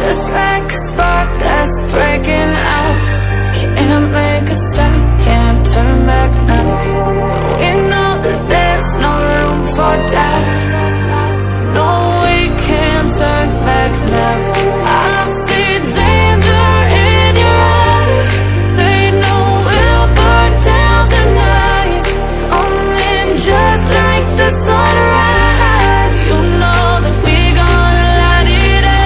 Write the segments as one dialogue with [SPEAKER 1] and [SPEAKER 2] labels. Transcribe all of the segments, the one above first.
[SPEAKER 1] Just like a spark that's breaking out. Can't make a stop, can't turn back now. We know that there's no room for doubt. No, we can't turn back now. I see danger in your eyes. They know we'll burn down the night. Coming just like the sunrise. You know that we gonna light it up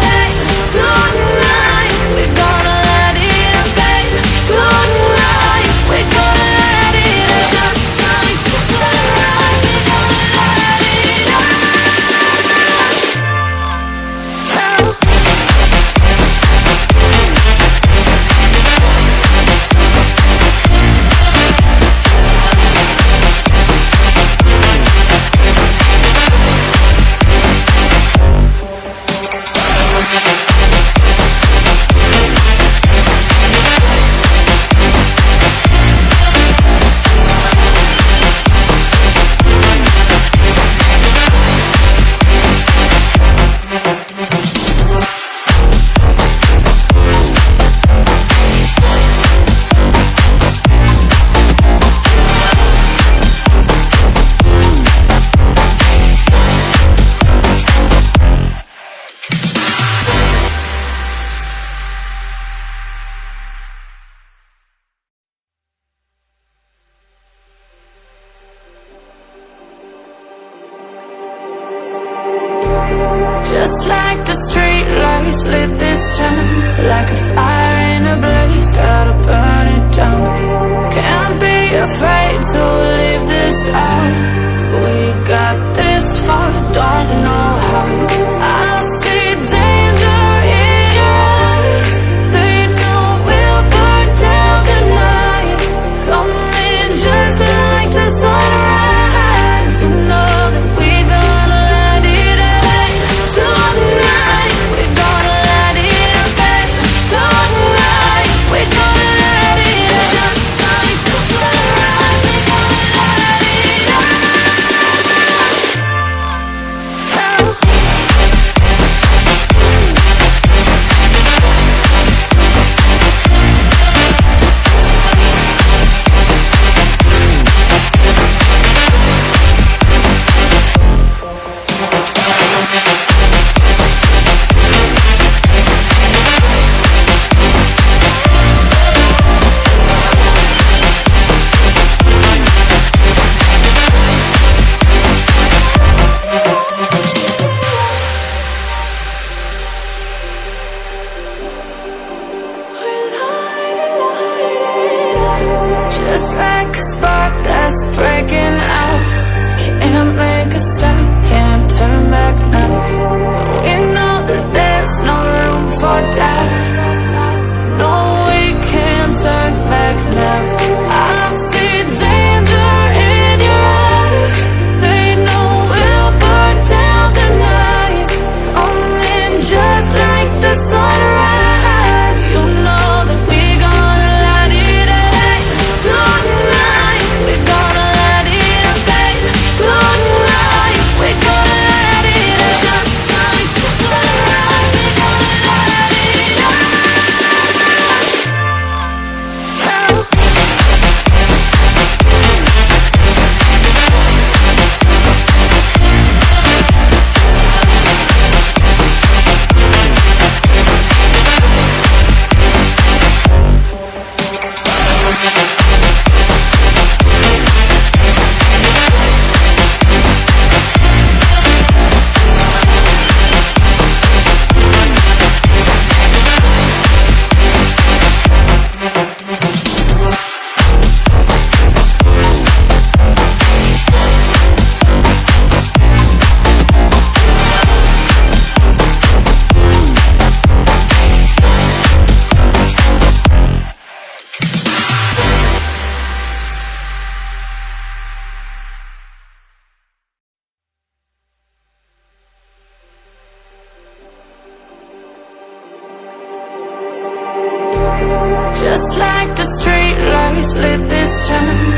[SPEAKER 1] tonight. We gonna light it up, babe. Tonight we gonna light it up just like the sunrise. We gonna light it up now. Just like the street lights lit this town, like a fire in a blaze, gotta burn it down. Can't be afraid to leave this out. We got this far, don't know how. I see danger in your eyes. They know we'll burn down the night. Coming just like the sunrise. You know that we gonna light it up tonight. We gonna light it up, babe. Tonight we gonna light it up just like the sunrise. We gonna light it up now. Just like a spark that's breaking out. Can't make a stop, can't turn back now. We know that there's no room for doubt. No, we can't turn back now. I see danger in your eyes. They know we'll burn down the night. Coming just like the sunrise. You know that we gonna light it up tonight. We gonna light it up, babe. Tonight we gonna light it up just like the sunrise. We gonna light it up now. Just like the street lights lit this town,